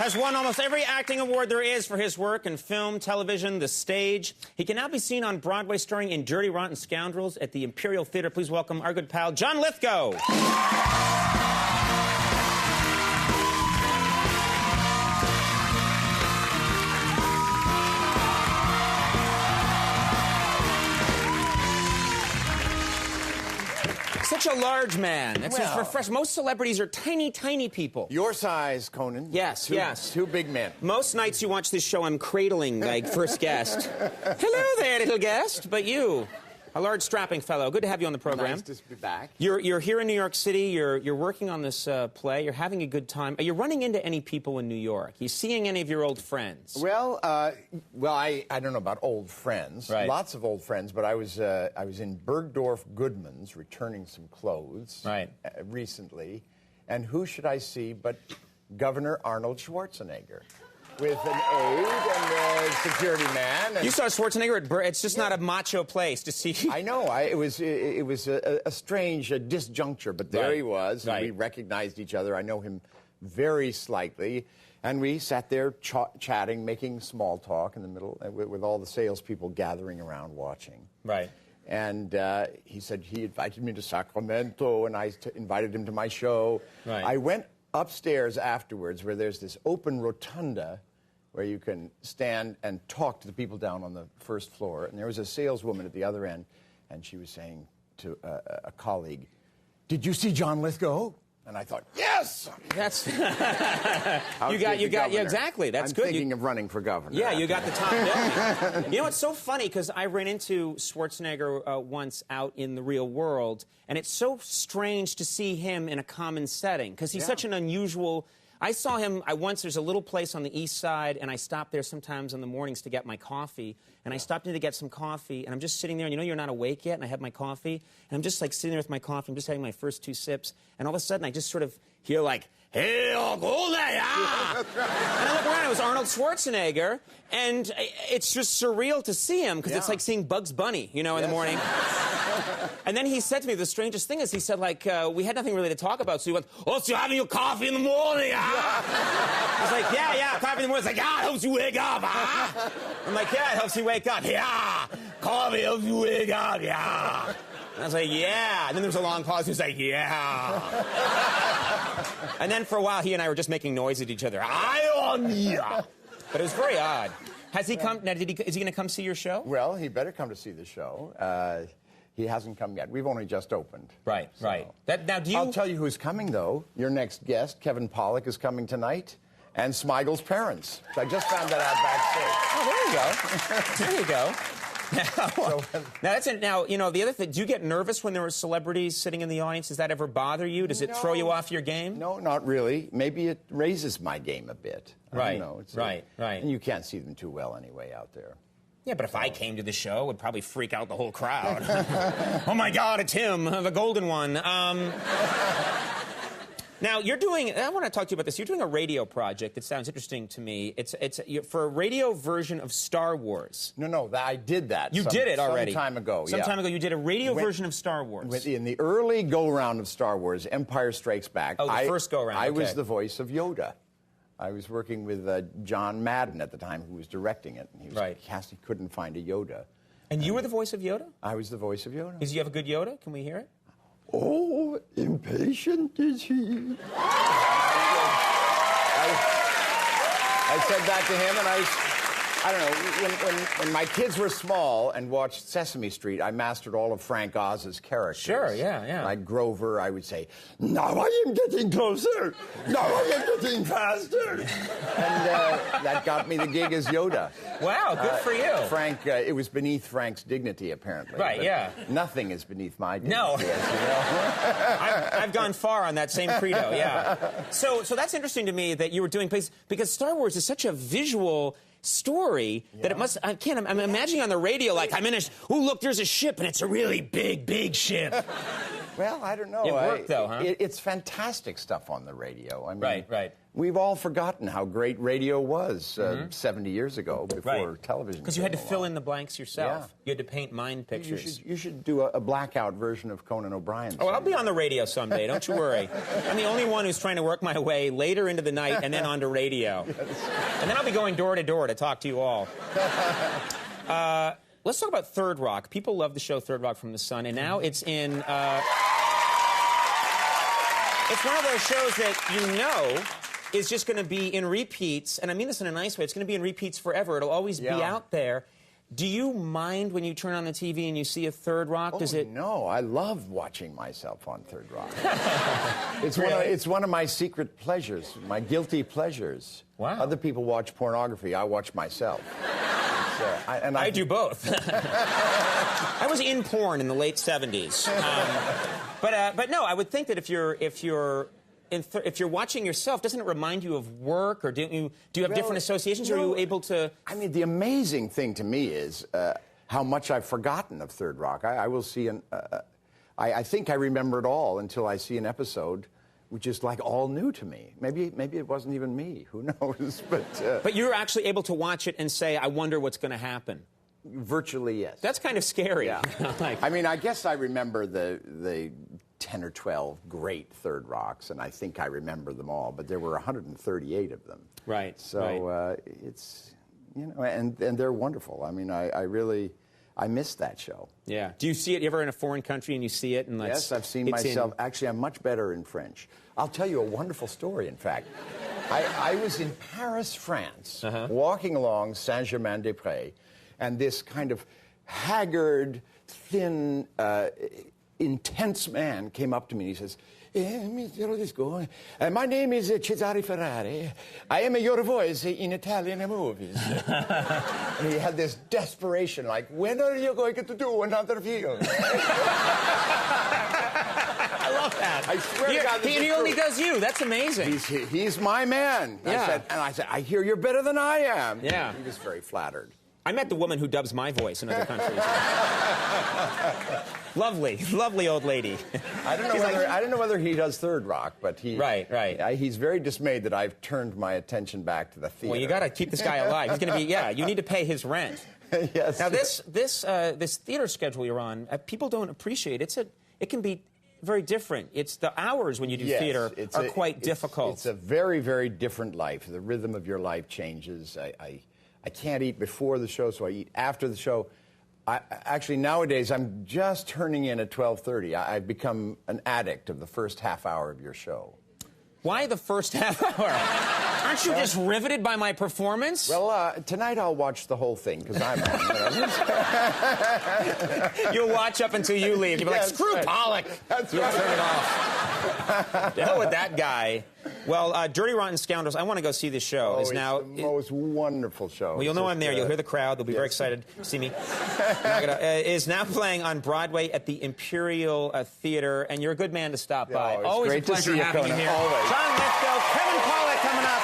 has won almost every acting award there is for his work in film, television, the stage. He can now be seen on Broadway starring in Dirty Rotten Scoundrels at the Imperial Theater. Please welcome our good pal, John Lithgow. Such a large man. That's just refreshing. Most celebrities are tiny, tiny people. Your size, Conan. Yes, yes. Two big men. Most nights you watch this show, I'm cradling, like, first guest. Hello there, little guest. But you, a large, strapping fellow. Good to have you on the program. Nice to be back. You're here in New York City. You're working on this play. You're having a good time. Are you running into any people in New York? Are you seeing any of your old friends? Well, I don't know about old friends. Right. Lots of old friends, but I was in Bergdorf Goodman's returning some clothes recently, and who should I see but Governor Arnold Schwarzenegger, with an aide and a security man. And you saw Schwarzenegger at it's just not a macho place to see. I know. It was a strange disjuncture, but there he was. And we recognized each other. I know him very slightly. And we sat there chatting, making small talk in the middle, with all the salespeople gathering around watching. Right. And he said he invited me to Sacramento, and I invited him to my show. Right. I went upstairs afterwards, where there's this open rotunda where you can stand and talk to the people down on the first floor. And there was a saleswoman at the other end, and she was saying to a colleague, "Did you see John Lithgow?" And I thought, yes! That's... you got, exactly. That's good. I'm thinking of running for governor. Yeah, you got the top billing. You know, it's so funny, because I ran into Schwarzenegger once out in the real world, and it's so strange to see him in a common setting, because he's such an unusual... I saw him once. There's a little place on the east side, and I stop there sometimes in the mornings to get my coffee. And I stopped in to get some coffee, and I'm just sitting there, and you know you're not awake yet, and I have my coffee, and I'm just like sitting there with my coffee. I'm just having my first 2 sips, and all of a sudden I just sort of hear like, "Hey, go there!" And I look around. It was Arnold Schwarzenegger, and it's just surreal to see him, because it's like seeing Bugs Bunny, you know, in the morning. And then he said to me, the strangest thing is, he said, like, we had nothing really to talk about, so he went, "Oh, so you're having your coffee in the morning, I was like, yeah, coffee in the morning. It's like, yeah, it helps you wake up, I'm like, yeah, it helps you wake up, yeah. Coffee helps you wake up, yeah. And I was like, yeah. And then there was a long pause. He was like, yeah. And then for a while, he and I were just making noise at each other. But it was very odd. Has he come? Now, is he going to come see your show? Well, he better come to see the show. He hasn't come yet. We've only just opened. Right, so. Right. Now, I'll tell you who's coming, though. Your next guest, Kevin Pollak, is coming tonight, and Smeigel's parents. So I just found that out backstage. Oh, there you go. There you go. Now, that's it. Now, you know, the other thing, do you get nervous when there are celebrities sitting in the audience? Does that ever bother you? Does it throw you off your game? No, not really. Maybe it raises my game a bit. Right, I don't know. right. And you can't see them too well anyway out there. Yeah, but if I came to the show, it would probably freak out the whole crowd. Oh, my God, it's him, the golden one. Now, you're doing... I want to talk to you about this. You're doing a radio project that sounds interesting to me. It's for a radio version of Star Wars. No, I did that. You did it already. Some time ago, Some time ago, you did a radio version of Star Wars. In the early go-round of Star Wars, Empire Strikes Back... Oh, the first go-round, I was the voice of Yoda. I was working with John Madden at the time, who was directing it. And he was cast, he couldn't find a Yoda. And you were the voice of Yoda? I was the voice of Yoda. Does he have a good Yoda? Can we hear it? Oh, impatient is he. I said that to him, and I don't know, when my kids were small and watched Sesame Street, I mastered all of Frank Oz's characters. Sure, yeah. Like Grover, I would say, "Now I am getting closer. Now I am getting faster." And that got me the gig as Yoda. Wow, good for you. Frank, it was beneath Frank's dignity, apparently. Right, yeah. Nothing is beneath my dignity. No. As you know. I've gone far on that same credo, yeah. So that's interesting to me that you were doing, because Star Wars is such a visual story that it must... I'm imagining on the radio, like, I'm in a... Oh, look, there's a ship, and it's a really big, big ship. Well, I don't know. It worked, though, huh? It's fantastic stuff on the radio. I mean, Right. We've all forgotten how great radio was 70 years ago before television. Because you had to fill in the blanks yourself. Yeah. You had to paint mind pictures. You should do a blackout version of Conan O'Brien. Oh, I'll be on the radio someday. Don't you worry. I'm the only one who's trying to work my way later into the night and then onto radio. Yes. And then I'll be going door to door to talk to you all. Let's talk about Third Rock. People love the show Third Rock from the Sun, and now it's in... it's one of those shows that you know is just going to be in repeats, and I mean this in a nice way. It's going to be in repeats forever. It'll always be out there. Do you mind when you turn on the TV and you see a Third Rock? Does it? No, I love watching myself on Third Rock. It's one of my secret pleasures, my guilty pleasures. Wow. Other people watch pornography. I watch myself. I do both. I was in porn in the late 70s. But no, I would think that if you're watching yourself, doesn't it remind you of work, or do you have different associations, or are you able to... I mean, the amazing thing to me is how much I've forgotten of Third Rock. I will see I think I remember it all until I see an episode which is like all new to me. Maybe it wasn't even me. Who knows? But you're actually able to watch it and say, I wonder what's going to happen. Virtually, yes. That's kind of scary. Yeah. I mean, I guess I remember the 10 or 12 great Third Rocks, and I think I remember them all, but there were 138 of them. Right. So it's, and they're wonderful. I mean, I miss that show. Yeah. Do you see it ever in a foreign country and you see it? And yes, I've seen myself. Actually, I'm much better in French. I'll tell you a wonderful story, in fact. I was in Paris, France, walking along Saint-Germain-des-Prés, and this kind of haggard, thin, intense man came up to me and he says, my name is Cesare Ferrari. I am your voice in Italian movies. And he had this desperation, like, when are you going to do another film? I love that. I swear to God, he only does you. That's amazing. He's my man. Yeah. I said, I hear you're better than I am. Yeah. He was very flattered. I met the woman who dubs my voice in other countries. Lovely old lady. I don't know whether he does Third Rock, but he... Right. He's very dismayed that I've turned my attention back to the theater. Well, you got to keep this guy alive. He's going to be... Yeah, you need to pay his rent. Yes. Now, this theater schedule you're on, people don't appreciate. It can be very different. It's the hours when you do theater are quite difficult. It's a very, very different life. The rhythm of your life changes. I can't eat before the show, so I eat after the show. Actually, nowadays, I'm just turning in at 12:30. I've become an addict of the first half hour of your show. Why the first half hour? Aren't you just riveted by my performance? Well, tonight I'll watch the whole thing, because I'm on. You'll watch up until you leave. You'll be like, screw Pollock. That's You'll right. turn it off. The hell with that guy. Well, Dirty Rotten Scoundrels, I want to go see this show. It's the most wonderful show. Well, you'll know I'm there. You'll hear the crowd. They'll be very excited to see me. Is now playing on Broadway at the Imperial Theater, and you're a good man to stop by. It's always great a pleasure to see you, having you Conan. here. Always. John Lithgow, Kevin Pollak coming up.